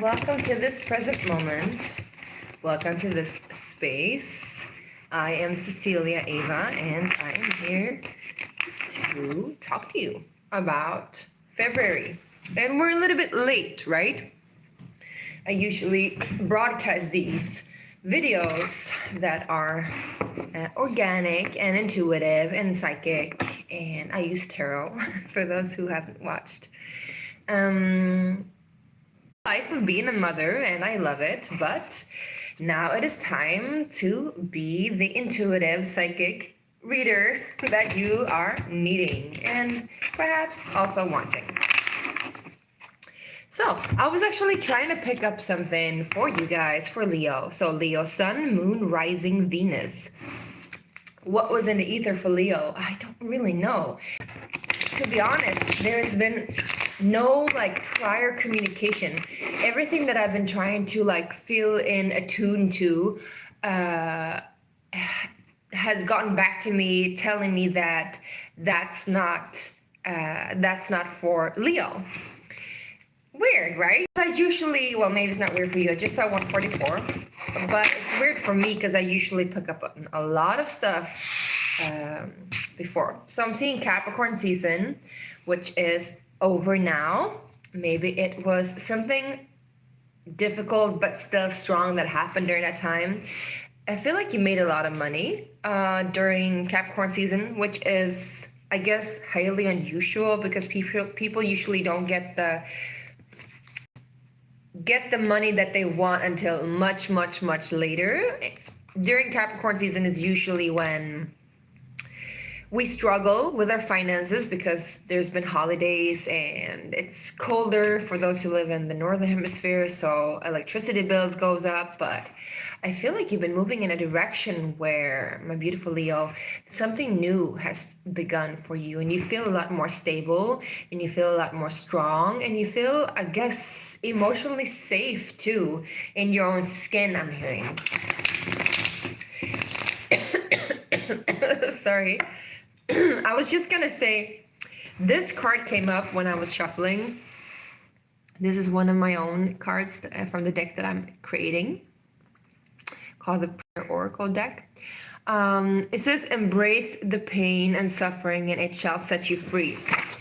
Welcome to this present moment. Welcome to this space. I am Cecilia.eyvaa, and I am here to talk to you about February. And we're a little bit late, right? I usually broadcast these videos that are organic and intuitive and psychic, and I use tarot for those who haven't watched. Life of being a mother, and I love it, but now it is time to be the intuitive psychic reader that you are needing and perhaps also wanting. So I was actually trying to pick up something for you guys for Leo. So Leo, Sun, Moon, Rising, Venus. What was in the ether for Leo? I don't really know. To be honest, there has been no prior communication. Everything that I've been trying to feel in, attune to, has gotten back to me, telling me that that's not for Leo. Weird, right? I usually, well, maybe it's not weird for you. I just saw 144, but it's weird for me because I usually pick up a lot of stuff before. So I'm seeing Capricorn season, which is over now. Maybe it was something difficult but still strong that happened during that time. I feel like you made a lot of money during Capricorn season, which is, I guess, highly unusual because people usually don't get the money that they want until much later. During Capricorn season is usually when we struggle with our finances because there's been holidays and it's colder for those who live in the northern hemisphere, so electricity bills goes up. But I feel like you've been moving in a direction where, my beautiful Leo, something new has begun for you, and you feel a lot more stable and you feel a lot more strong, and you feel, I guess, emotionally safe too in your own skin, I'm hearing. Sorry. I was just gonna say, this card came up when I was shuffling. This is one of my own cards from the deck that I'm creating, called the Prayer Oracle deck. It says, embrace the pain and suffering and it shall set you free.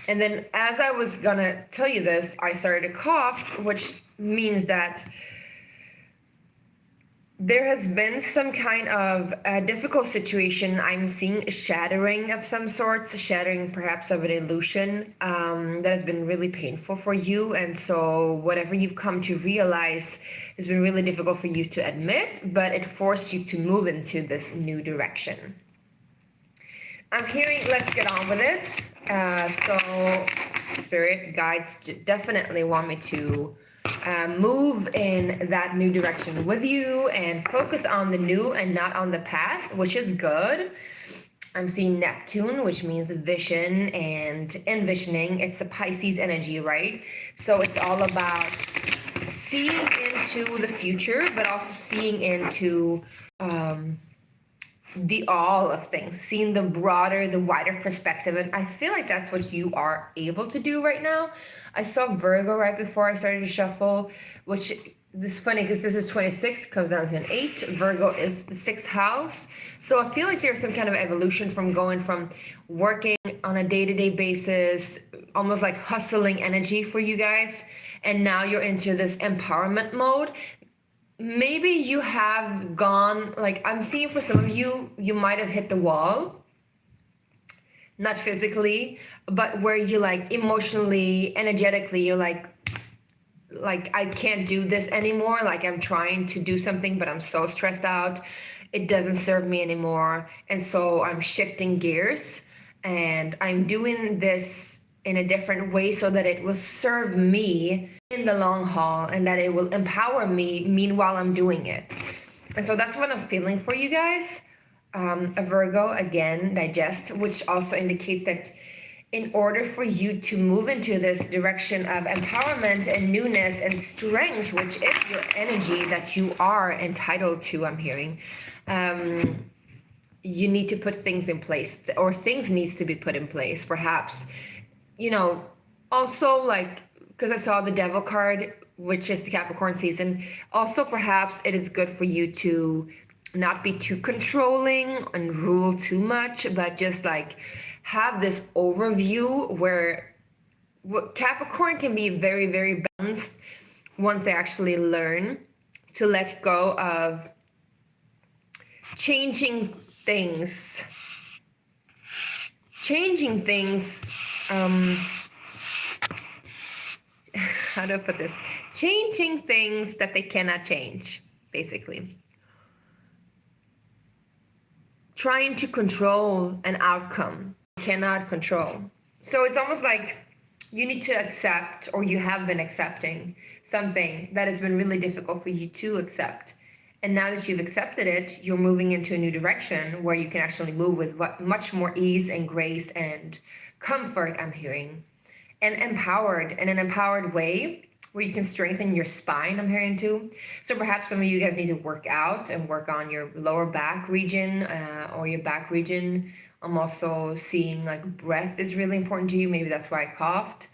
And then as I was gonna tell you this, I started to cough, which means that there has been some kind of a difficult situation. I'm seeing a shattering of some sorts, shattering perhaps of an illusion that has been really painful for you. And so whatever you've come to realize has been really difficult for you to admit, but it forced you to move into this new direction. I'm hearing, let's get on with it. So Spirit guides definitely want me to move in that new direction with you and focus on the new and not on the past, which is good. I'm seeing Neptune, which means vision and envisioning. It's the Pisces energy, right? So it's all about seeing into the future, but also seeing into the all of things, seeing the broader, the wider perspective. And I feel like that's what you are able to do right now. I saw Virgo right before I started to shuffle, which this is funny because this is 26, comes down to an 8. Virgo is the 6th house. So I feel like there's some kind of evolution from going from working on a day-to-day basis, almost like hustling energy for you guys. And now you're into this empowerment mode. Maybe you have gone, I'm seeing for some of you, you might have hit the wall. Not physically, but where you emotionally, energetically, you're like I can't do this anymore. I'm trying to do something, but I'm so stressed out. It doesn't serve me anymore. And so I'm shifting gears and I'm doing this in a different way so that it will serve me in the long haul and that it will empower me meanwhile I'm doing it. And so that's what I'm feeling for you guys. A Virgo, again, digest, which also indicates that in order for you to move into this direction of empowerment and newness and strength, which is your energy that you are entitled to, I'm hearing, you need to put things in place, or things needs to be put in place. Perhaps, also because I saw the Devil card, which is the Capricorn season. Also, perhaps it is good for you to not be too controlling and rule too much, but just like have this overview where Capricorn can be very, very balanced once they actually learn to let go of changing things. How do I put this? Changing things that they cannot change, basically. Trying to control an outcome cannot control. So it's almost like you need to accept, or you have been accepting something that has been really difficult for you to accept. And now that you've accepted it, you're moving into a new direction where you can actually move with much more ease and grace and comfort, I'm hearing. And empowered, in an empowered way where you can strengthen your spine, I'm hearing too. So perhaps some of you guys need to work out and work on your lower back region or your back region. I'm also seeing like breath is really important to you. Maybe that's why I coughed.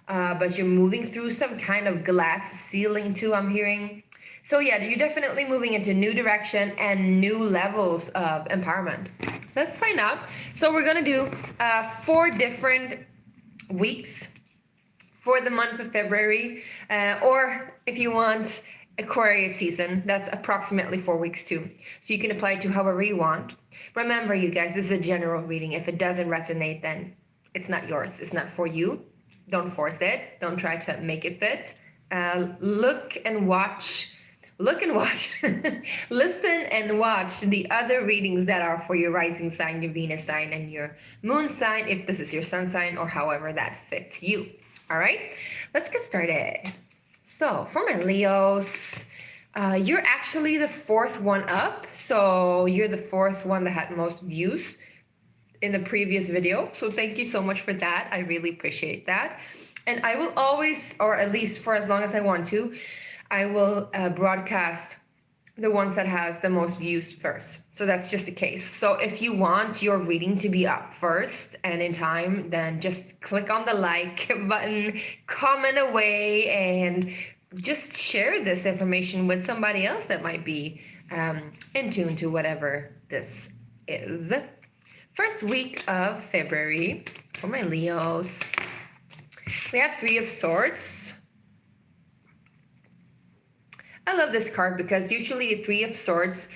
But you're moving through some kind of glass ceiling too, I'm hearing. So yeah, you're definitely moving into new direction and new levels of empowerment. Let's find out. So we're gonna do 4 different weeks for the month of February, or if you want Aquarius season, that's approximately 4 weeks too. So you can apply it to however you want. Remember, you guys, this is a general reading. If it doesn't resonate, then it's not yours. It's not for you. Don't force it. Don't try to make it fit. Look and watch. Listen and watch the other readings that are for your rising sign, your Venus sign, and your moon sign, if this is your sun sign, or however that fits you. All right, let's get started. So for my Leos, you're actually the 4th one up. So you're the 4th one that had most views in the previous video. So thank you so much for that. I really appreciate that. And I will always, or at least for as long as I want to, I will broadcast the ones that has the most views first. So that's just the case. So if you want your reading to be up first and in time, then just click on the like button, comment away, and just share this information with somebody else that might be in tune to whatever this is. First week of February for my Leos. We have 3 of Swords. I love this card because usually 3 of Swords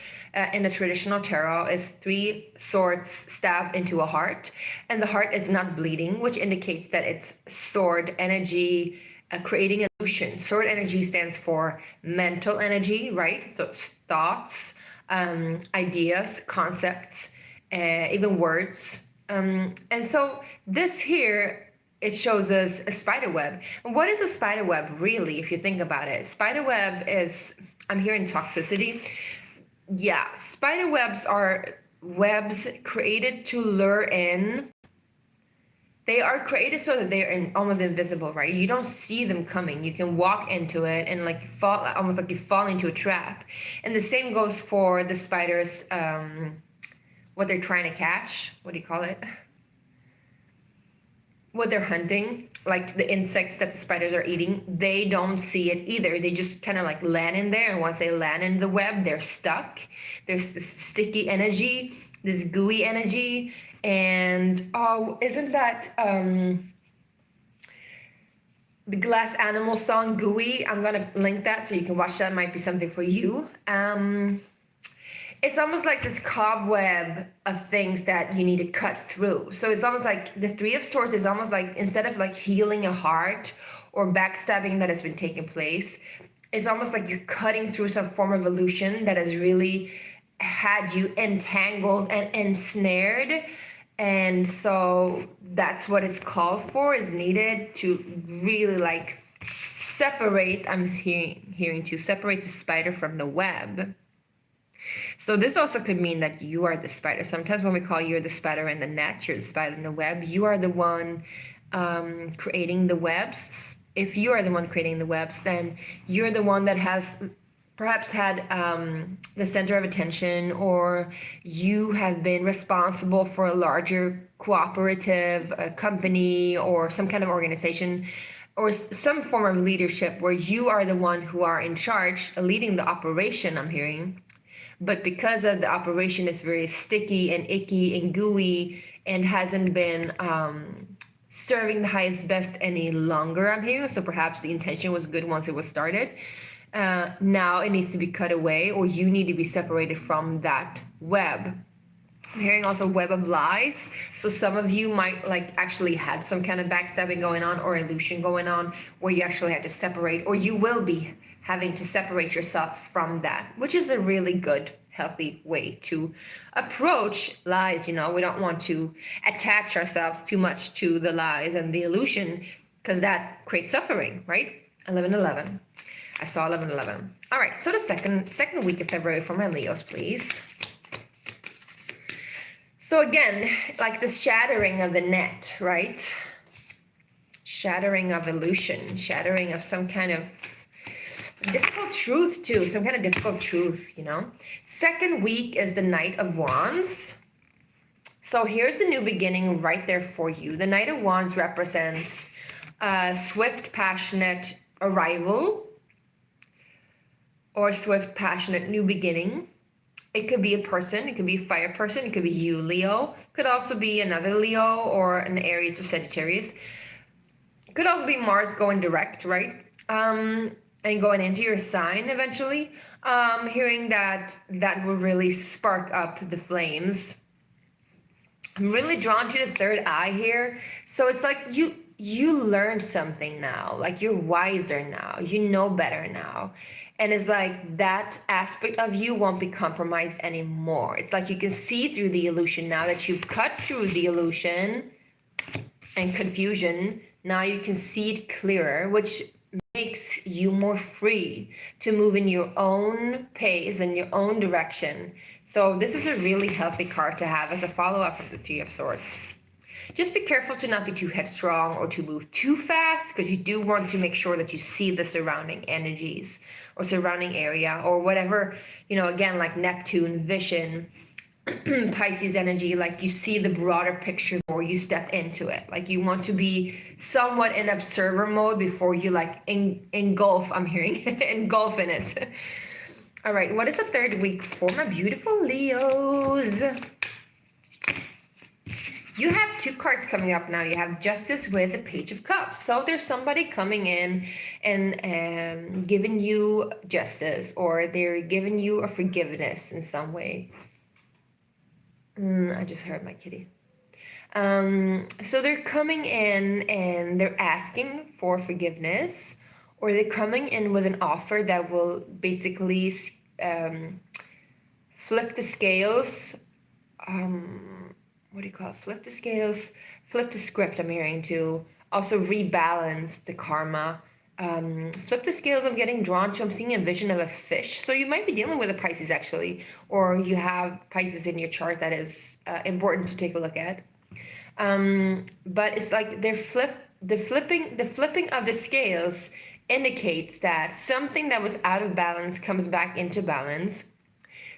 in a traditional tarot is 3 swords stabbed into a heart, and the heart is not bleeding, which indicates that it's sword energy creating illusion. Sword energy stands for mental energy, right? So thoughts, ideas, concepts, even words. And so this here, it shows us a spider web. And what is a spider web really, if you think about it? Spider web is, I'm hearing toxicity. Yeah, spider webs are webs created to lure in. They are created so that they're almost invisible, right? You don't see them coming. You can walk into it and like fall, almost like you fall into a trap. And the same goes for the spiders, what they're trying to catch. What do you call it? What they're hunting, like the insects that the spiders are eating, they don't see it either. They just kind of like land in there, and once they land in the web, they're stuck. There's this sticky energy, this gooey energy, and oh, isn't that the Glass Animal song, Gooey? I'm gonna link that so you can watch that. It might be something for you. It's almost like this cobweb of things that you need to cut through. So it's almost like the 3 of Swords is almost like, instead of like healing a heart or backstabbing that has been taking place, it's almost like you're cutting through some form of illusion that has really had you entangled and ensnared. And so that's what it's called for, is needed to really like separate, I'm hearing to separate the spider from the web. So this also could mean that you are the spider. Sometimes when we call you the spider in the net, you're the spider in the web. You are the one creating the webs. If you are the one creating the webs, then you're the one that has perhaps had the center of attention, or you have been responsible for a larger cooperative company or some kind of organization or some form of leadership where you are the one who are in charge, leading the operation, I'm hearing. But because of the operation is very sticky and icky and gooey and hasn't been serving the highest best any longer, I'm hearing, so perhaps the intention was good once it was started. Now it needs to be cut away, or you need to be separated from that web. I'm hearing also web of lies. So some of you might like actually had some kind of backstabbing going on or illusion going on where you actually had to separate, or you will be having to separate yourself from that, which is a really good, healthy way to approach lies. You know, we don't want to attach ourselves too much to the lies and the illusion because that creates suffering, right? 11/11. I saw 11/11. All right, so the second week of February for my Leos, please. So again, like the shattering of the net, right? Shattering of illusion, shattering of some kind of difficult truth too, some kind of difficult truth, you know? Second week is the Knight of Wands. So here's a new beginning right there for you. The Knight of Wands represents a swift, passionate arrival or swift, passionate new beginning. It could be a person, it could be a fire person, it could be you, Leo. It could also be another Leo or an Aries or Sagittarius. It could also be Mars going direct, right? And going into your sign eventually. Hearing that will really spark up the flames. I'm really drawn to the third eye here. So it's like you learned something now, like you're wiser now, you know better now. And it's like that aspect of you won't be compromised anymore. It's like you can see through the illusion now that you've cut through the illusion and confusion. Now you can see it clearer, which makes you more free to move in your own pace and your own direction. So this is a really healthy card to have as a follow-up of the Three of Swords. Just be careful to not be too headstrong or to move too fast, because you do want to make sure that you see the surrounding energies or surrounding area or whatever, you know, again, like Neptune, vision, Pisces energy, like you see the broader picture before you step into it. Like you want to be somewhat in observer mode before you like engulf, I'm hearing, engulf in it. All right, what is the third week for my beautiful Leos? You have two cards coming up now. You have Justice with the Page of Cups. So there's somebody coming in and giving you justice, or they're giving you a forgiveness in some way. I just heard my kitty. So they're coming in and they're asking for forgiveness, or they're coming in with an offer that will basically flip the scales. What do you call it? Flip the scales, flip the script, I'm hearing, to also rebalance the karma. Flip the scales, I'm getting drawn to. I'm seeing a vision of a fish. So you might be dealing with a Pisces actually, or you have Pisces in your chart. That is important to take a look at. But it's like the flipping of the scales indicates that something that was out of balance comes back into balance.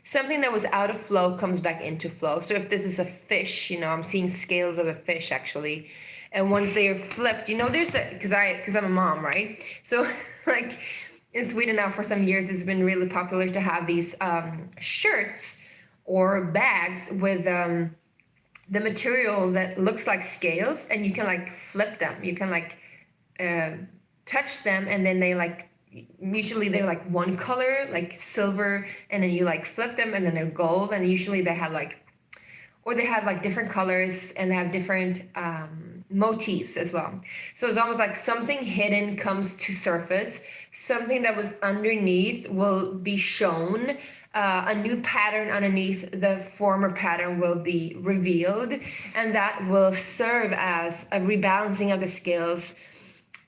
Something that was out of flow comes back into flow. So if this is a fish, you know, I'm seeing scales of a fish actually. And once they are flipped, you know, there's a, because I'm a mom, right? So like in Sweden now for some years, it's been really popular to have these shirts or bags with the material that looks like scales, and you can like flip them. You can like touch them, and then they like, usually they're like one color, like silver, and then you like flip them and then they're gold, and usually they have like, or they have like different colors and they have different motifs as well. So it's almost like something hidden comes to surface, something that was underneath will be shown, a new pattern underneath the former pattern will be revealed, and that will serve as a rebalancing of the scales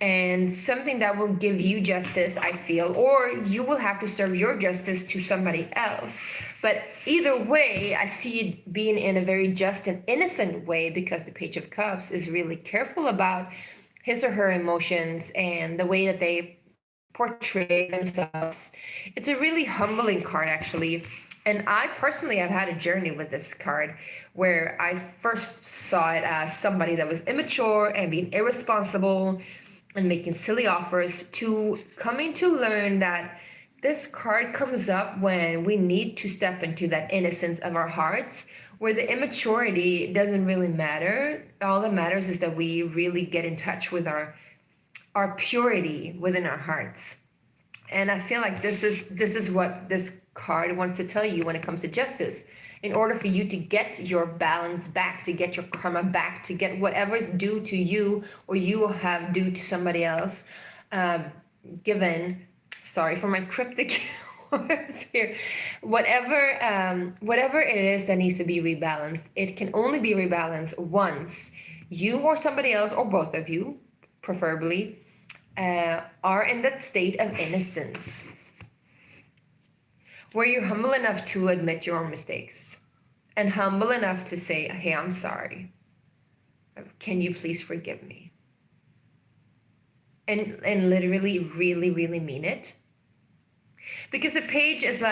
and something that will give you justice, I feel, or you will have to serve your justice to somebody else. But either way, I see it being in a very just and innocent way, because the Page of Cups is really careful about his or her emotions and the way that they portray themselves. It's a really humbling card, actually. And I personally have had a journey with this card where I first saw it as somebody that was immature and being irresponsible and making silly offers to coming to learn that this card comes up when we need to step into that innocence of our hearts, where the immaturity doesn't really matter. All that matters is that we really get in touch with our purity within our hearts. And I feel like this is what this card wants to tell you when it comes to justice. In order for you to get your balance back, to get your karma back, to get whatever is due to you or you have due to somebody else, given, sorry for my cryptic words here, whatever it is that needs to be rebalanced, it can only be rebalanced once you or somebody else, or both of you, preferably, are in that state of innocence, where you're humble enough to admit your own mistakes and humble enough to say, hey, I'm sorry. Can you please forgive me? And literally, really, really mean it. Because the page is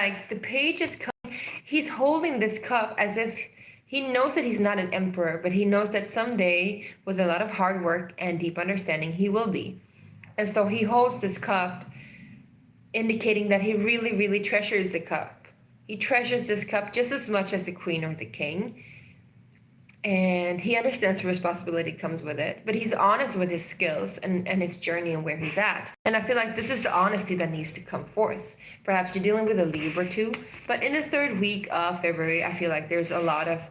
he's holding this cup as if he knows that he's not an emperor, but he knows that someday, with a lot of hard work and deep understanding, he will be. And so he holds this cup, indicating that he really, really treasures the cup. He treasures this cup just as much as the queen or the king. And he understands the responsibility comes with it. But he's honest with his skills and his journey and where he's at. And I feel like this is the honesty that needs to come forth. Perhaps you're dealing with a Libra too. But in the third week of February, I feel like there's a lot of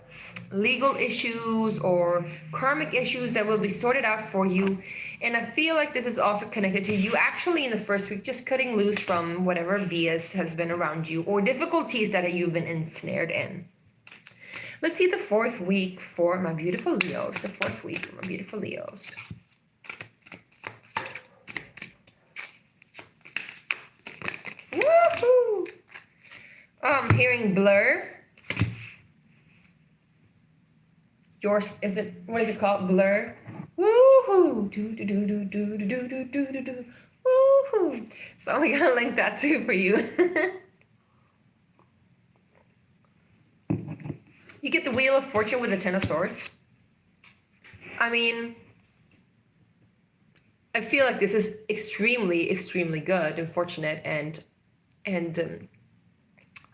legal issues or karmic issues that will be sorted out for you. And I feel like this is also connected to you actually in the first week just cutting loose from whatever BS has been around you or difficulties that you've been ensnared in. Let's see the fourth week for my beautiful Leos. The fourth week for my beautiful Leos. Woohoo! I'm hearing blur. Yours is it? What is it called? Blur. Woohoo! Do do do do do do do do do do. Woohoo! So I'm gonna link that too for you. You get the Wheel of Fortune with the Ten of Swords. I mean, I feel like this is extremely, extremely good and fortunate and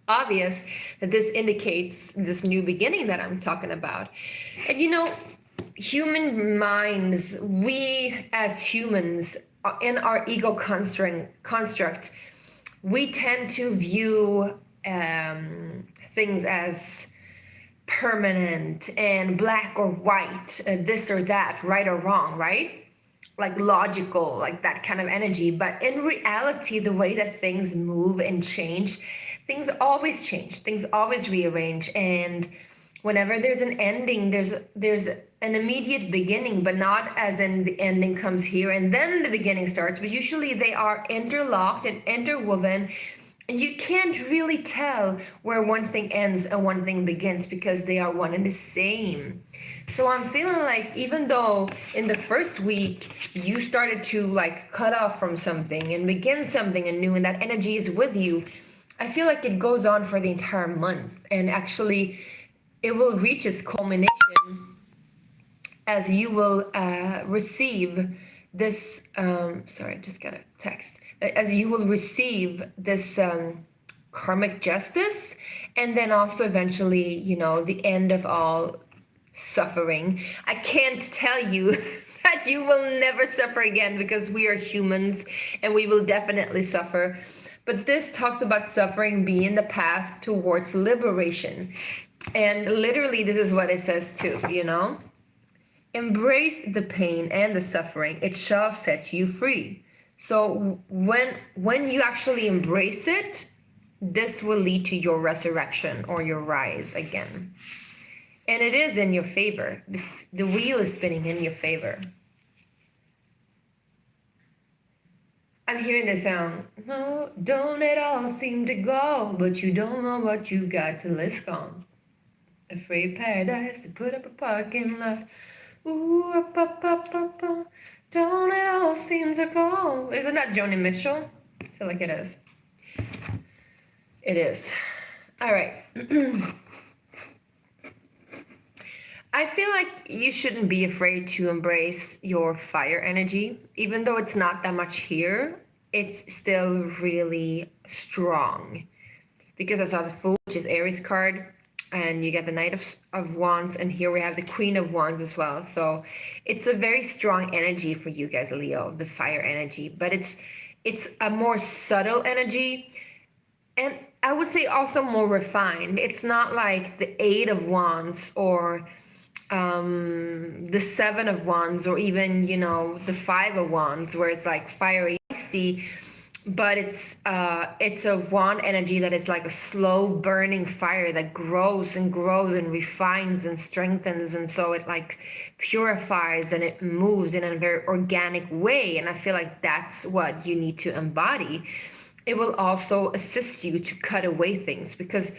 obvious that this indicates this new beginning that I'm talking about. And you know, human minds, we as humans, in our ego construct, we tend to view things as permanent and black or white, this or that, right or wrong, right? Like logical, like that kind of energy. But in reality, the way that things move and change, things always change, things always rearrange. And whenever there's an ending, there's an immediate beginning, but not as in the ending comes here and then the beginning starts. But usually they are interlocked and interwoven. And you can't really tell where one thing ends and one thing begins because they are one and the same. So I'm feeling like even though in the first week you started to like cut off from something and begin something anew and that energy is with you, I feel like it goes on for the entire month. And actually it will reach its culmination as you will receive this, sorry, I just got a text. As you will receive this karmic justice, and then also eventually, you know, the end of all suffering. I can't tell you that you will never suffer again because we are humans and we will definitely suffer. But this talks about suffering being the path towards liberation. And literally, this is what it says too, you know? Embrace the pain and the suffering. It shall set you free. So when you actually embrace it, this will lead to your resurrection or your rise again. And it is in your favor. The wheel is spinning in your favor. I'm hearing the sound. No, don't it all seem to go, but you don't know what you've got till it's gone. Afraid paradise to put up a parking lot. Ooh, up, up, up, up, up. Don't it all seem to go? Isn't that Joni Mitchell? I feel like it is. It is. All right. I feel like you shouldn't be afraid to embrace your fire energy. Even though it's not that much here, it's still really strong. Because I saw the Fool, which is Aries card, and you get the Knight of Wands, and here we have the Queen of Wands as well. So it's a very strong energy for you guys, Leo, the fire energy. But it's a more subtle energy, and I would say also more refined. It's not like the Eight of Wands or the Seven of Wands, or even, you know, the Five of Wands, where it's like fiery, feisty, but it's a wand energy that is like a slow burning fire that grows and grows and refines and strengthens, and so it like purifies and it moves in a very organic way. And I feel like that's what you need to embody. It will also assist you to cut away things, because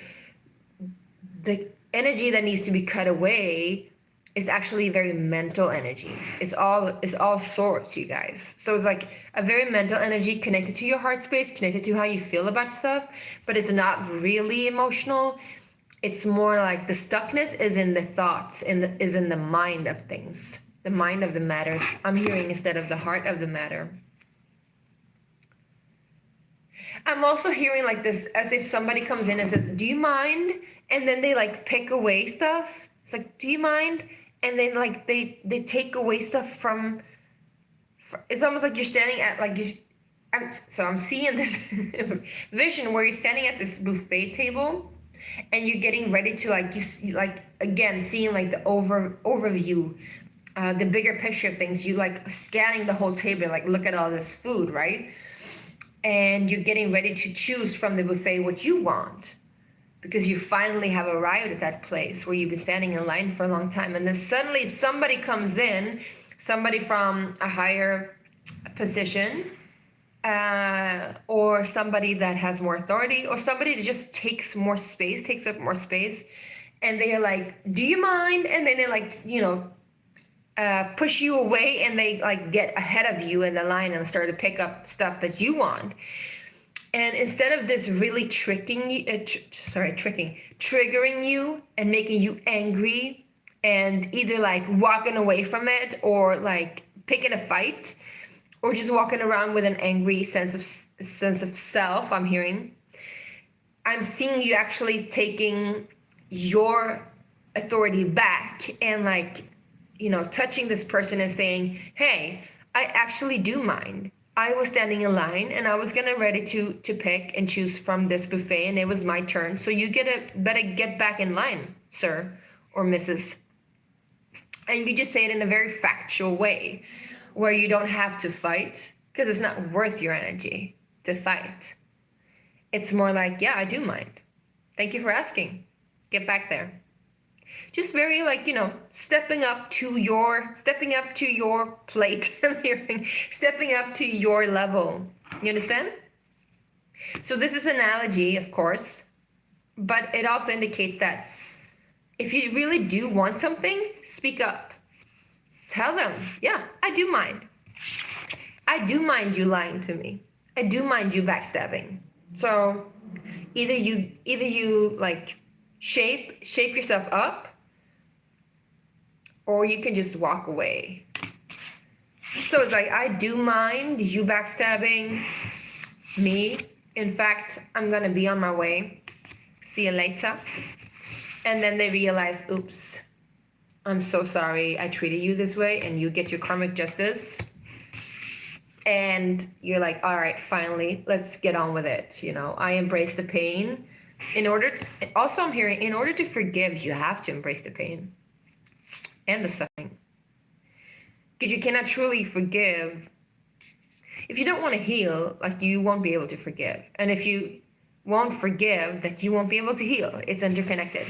the energy that needs to be cut away is actually very mental energy. It's all sorts, you guys. So it's like a very mental energy connected to your heart space, connected to how you feel about stuff, but it's not really emotional. It's more like the stuckness is in the thoughts, is in the mind of things, the mind of the matters. I'm hearing instead of the heart of the matter. I'm also hearing like this, as if somebody comes in and says, "Do you mind?" And then they like pick away stuff. It's like, "Do you mind?" And then like they take away stuff from it's almost like you're standing at like so I'm seeing this vision where you're standing at this buffet table, and you're getting ready to like you like, again, seeing like the overview, the bigger picture of things. You like scanning the whole table, like, look at all this food, right? And you're getting ready to choose from the buffet what you want, because you finally have arrived at that place where you've been standing in line for a long time. And then suddenly somebody comes in, somebody from a higher position, or somebody that has more authority, or somebody that just takes up more space. And they're like, "Do you mind?" And then they like, you know, push you away, and they like get ahead of you in the line and start to pick up stuff that you want. And instead of this really triggering you and making you angry, and either like walking away from it, or like picking a fight, or just walking around with an angry sense of self, I'm seeing you actually taking your authority back, and like, you know, touching this person and saying, "Hey, I actually do mind. I was standing in line, and I was getting ready to pick and choose from this buffet, and it was my turn. So you better get back in line, sir or Mrs." And you just say it in a very factual way, where you don't have to fight, because it's not worth your energy to fight. It's more like, "Yeah, I do mind. Thank you for asking. Get back there." Just very like, you know, stepping up to your plate. I'm hearing stepping up to your level. You understand? So this is an analogy, of course, but it also indicates that if you really do want something, speak up. Tell them, "Yeah, I do mind. I do mind you lying to me. I do mind you backstabbing." So either you like shape yourself up, or you can just walk away. So it's like, "I do mind you backstabbing me. In fact, I'm gonna be on my way. See you later." And then they realize, "Oops, I'm so sorry I treated you this way," and you get your karmic justice. And you're like, "All right, finally, let's get on with it. You know, I embrace the pain." I'm hearing, in order to forgive, you have to embrace the pain and the suffering. Because you cannot truly forgive. If you don't want to heal, like, you won't be able to forgive. And if you won't forgive, that you won't be able to heal. It's interconnected.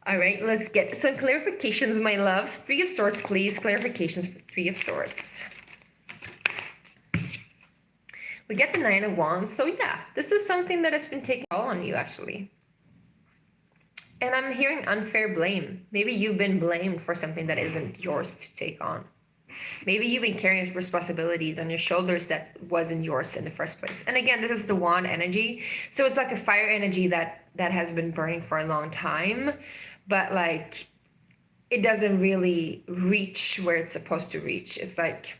All right, let's get some clarifications, my loves. Three of Swords, please. Clarifications for Three of Swords. We get the Nine of Wands. So yeah, this is something that has been taken on you, actually. And I'm hearing unfair blame. Maybe you've been blamed for something that isn't yours to take on. Maybe you've been carrying responsibilities on your shoulders that wasn't yours in the first place. And again, this is the wand energy. So it's like a fire energy that has been burning for a long time. but like it doesn't really reach where it's supposed to reach. It's like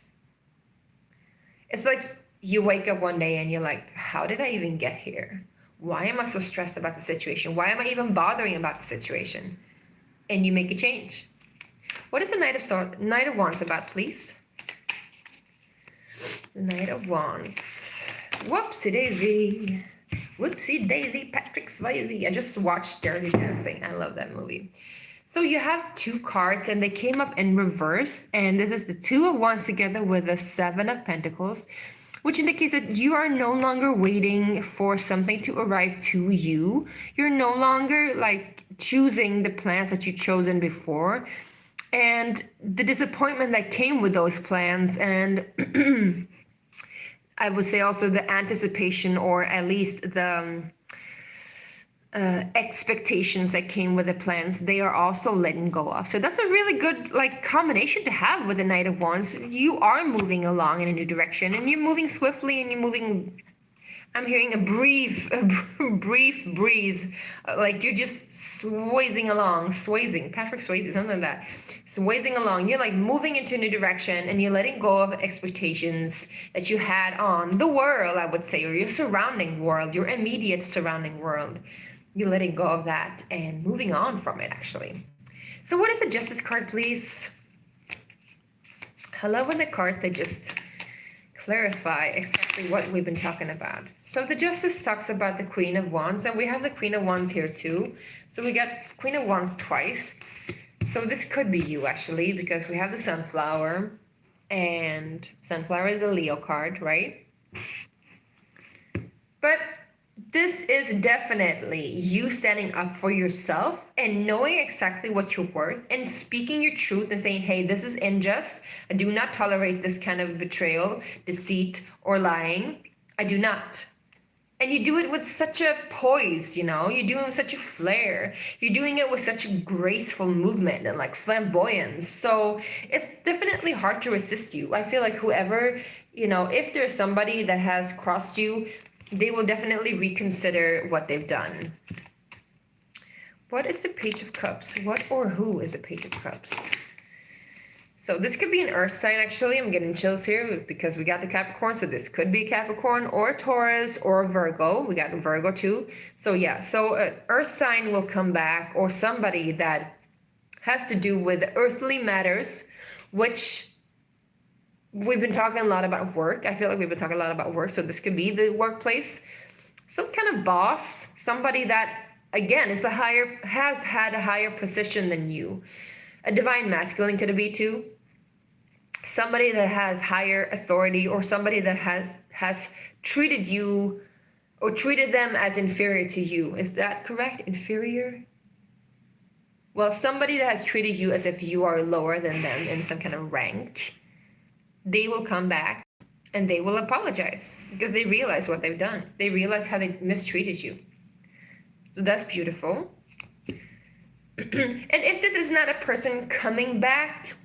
you wake up one day and you're like, how did I even get here? Why am I so stressed about the situation? Why am I even bothering about the situation? And you make a change. What is the Knight of Wands about, please? Knight of Wands. Whoopsie daisy. Whoopsie daisy, Patrick Swayze. I just watched Dirty Dancing. I love that movie. So you have two cards and they came up in reverse. And this is the Two of Wands together with the Seven of Pentacles, which indicates that you are no longer waiting for something to arrive to you. You're no longer like choosing the plans that you've chosen before. And the disappointment that came with those plans, and I would say also the anticipation, or at least the expectations that came with the plans, they are also letting go of. So that's a really good like combination to have with the Knight of Wands. You are moving along in a new direction, and you're moving swiftly, and you're moving. I'm hearing a brief breeze, like you're just swaying along, Patrick Swayze, something like that, swaying along. You're like moving into a new direction, and you're letting go of expectations that you had on the world, I would say, or your surrounding world, your immediate surrounding world. You're letting go of that and moving on from it, actually. So what is the Justice card, please? I love when the cards, they just clarify exactly what we've been talking about. So the Justice talks about the Queen of Wands, and we have the Queen of Wands here too. So we got Queen of Wands twice. So this could be you, actually, because we have the Sunflower, and Sunflower is a Leo card, right? But this is definitely you standing up for yourself and knowing exactly what you're worth and speaking your truth and saying, hey, this is unjust. I do not tolerate this kind of betrayal, deceit, or lying. I do not. And you do it with such a poise, you know, you're doing it with such a flair. You're doing it with such a graceful movement and like flamboyance. So it's definitely hard to resist you. I feel like whoever, you know, if there's somebody that has crossed you, they will definitely reconsider what they've done. What is the Page of Cups? What or who is the Page of Cups? So this could be an earth sign, actually. I'm getting chills here because we got the Capricorn. So this could be Capricorn or Taurus or Virgo. We got Virgo too. So yeah, so an earth sign will come back, or somebody that has to do with earthly matters, which we've been talking a lot about work. I feel like we've been talking a lot about work. So this could be the workplace. Some kind of boss, somebody that, again, has had a higher position than you. A divine masculine could it be too. Somebody that has higher authority, or somebody that has treated you or treated them as inferior to you. Is that correct? Inferior? Well, somebody that has treated you as if you are lower than them in some kind of rank. They will come back and they will apologize because they realize what they've done. They realize how they mistreated you. So that's beautiful. And if this is not a person coming back,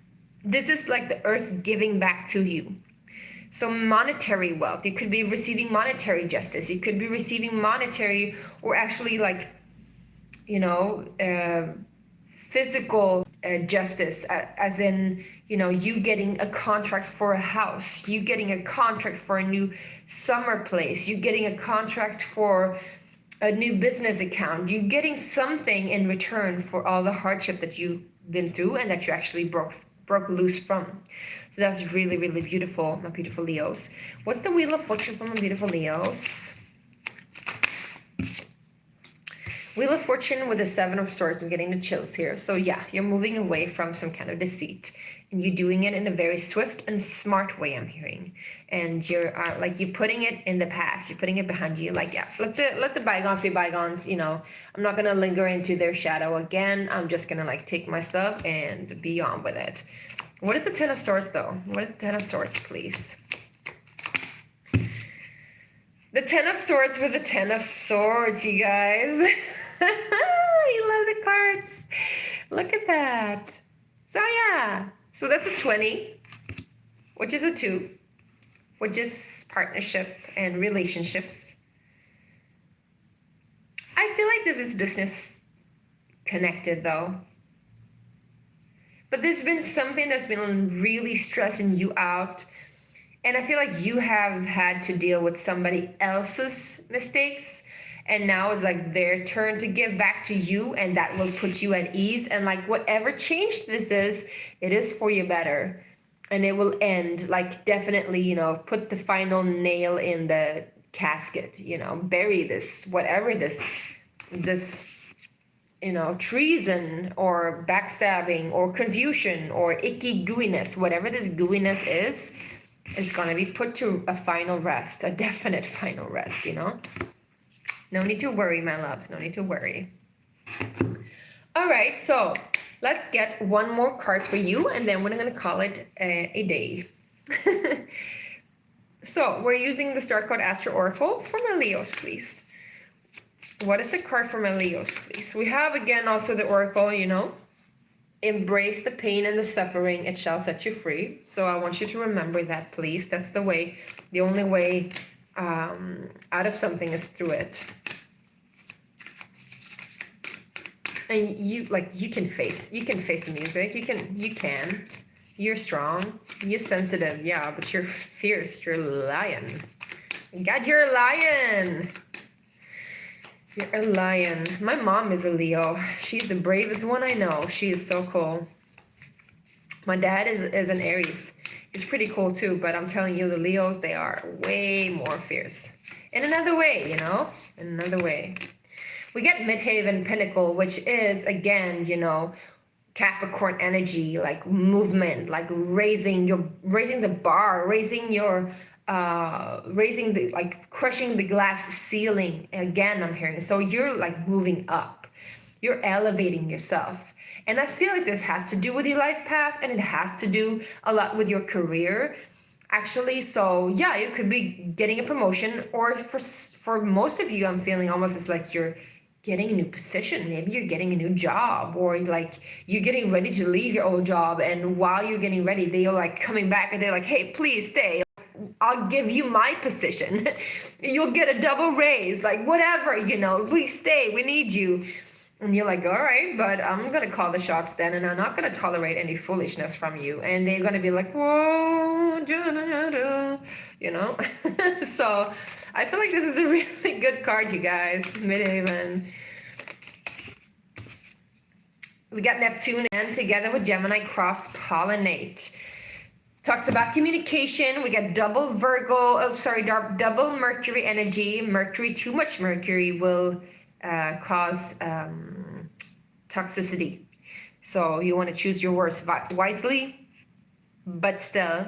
this is like the earth giving back to you. So monetary wealth, you could be receiving monetary justice. You could be receiving monetary, or actually like, you know, physical justice, as in, you know, you getting a contract for a house, you getting a contract for a new summer place, you getting a contract for a new business account, you getting something in return for all the hardship that you've been through and that you actually broke loose from. So that's really, really beautiful, my beautiful Leos. What's the Wheel of Fortune for my beautiful Leos? Wheel of Fortune with the Seven of Swords. I'm getting the chills here. So yeah, you're moving away from some kind of deceit, and you're doing it in a very swift and smart way, I'm hearing. And you're like, you're putting it in the past. You're putting it behind you. Like, yeah, let the bygones be bygones. You know, I'm not gonna linger into their shadow again. I'm just gonna like take my stuff and be on with it. What is the Ten of Swords though? What is the Ten of Swords, please? The Ten of Swords with the Ten of Swords, you guys. You love the cards. Look at that. So yeah. So that's a 20, which is a 2, which is partnership and relationships. I feel like this is business connected though. But there's been something that's been really stressing you out. And I feel like you have had to deal with somebody else's mistakes. And now it's like their turn to give back to you. And that will put you at ease. And like whatever change this is, it is for you better. And it will end, like definitely, you know, put the final nail in the casket, you know, bury this, whatever this, you know, treason or backstabbing or confusion or icky gooiness, whatever this gooiness is going to be put to a final rest, a definite final rest, you know. No need to worry, my loves. No need to worry. All right, so let's get one more card for you, and then we're going to call it a day. So we're using the StarCode Astro Oracle for my Leos, please. What is the card for my Leos, please? We have, again, also the Oracle, you know. Embrace the pain and the suffering, it shall set you free. So I want you to remember that, please. That's the way, the only way out of something is through it. And you can face the music. You can. You're strong. You're sensitive, yeah, but you're fierce. You're a lion. God, you're a lion. You're a lion. My mom is a Leo. She's the bravest one I know. She is so cool. My dad is an Aries. He's pretty cool too, but I'm telling you, the Leos, they are way more fierce. In another way, you know? In another way. We get Midhaven Pinnacle, which is, again, you know, Capricorn energy, like movement, like raising the bar, like crushing the glass ceiling. Again, I'm hearing. So you're like moving up. You're elevating yourself. And I feel like this has to do with your life path, and it has to do a lot with your career, actually. So yeah, you could be getting a promotion, or for most of you, I'm feeling almost it's like you're getting a new position. Maybe you're getting a new job, or like you're getting ready to leave your old job, and while you're getting ready, they're like coming back and they're like, hey, please stay. I'll give you my position. You'll get a double raise, like whatever, you know, please stay. We need you. And you're like, all right, but I'm going to call the shots then, and I'm not going to tolerate any foolishness from you. And they're going to be like, whoa, you know? So I feel like this is a really good card, you guys. Midhaven. We got Neptune and together with Gemini cross-pollinate. Talks about communication. We got double double Mercury energy. Too much Mercury will cause toxicity. So you want to choose your words wisely, but still,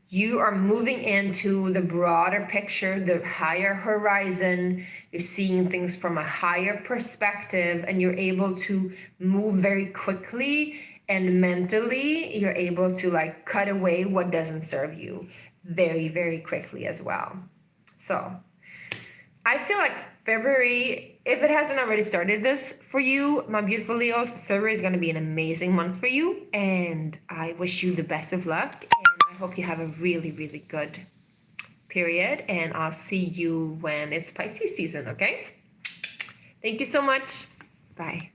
you are moving into the broader picture, the higher horizon. You're seeing things from a higher perspective, and you're able to move very quickly, and mentally you're able to like cut away what doesn't serve you very, very quickly as well. So I feel like February, if it hasn't already started this for you, my beautiful Leos, February is going to be an amazing month for you. And I wish you the best of luck. And I hope you have a really, really good period. And I'll see you when it's Pisces season, okay? Thank you so much. Bye.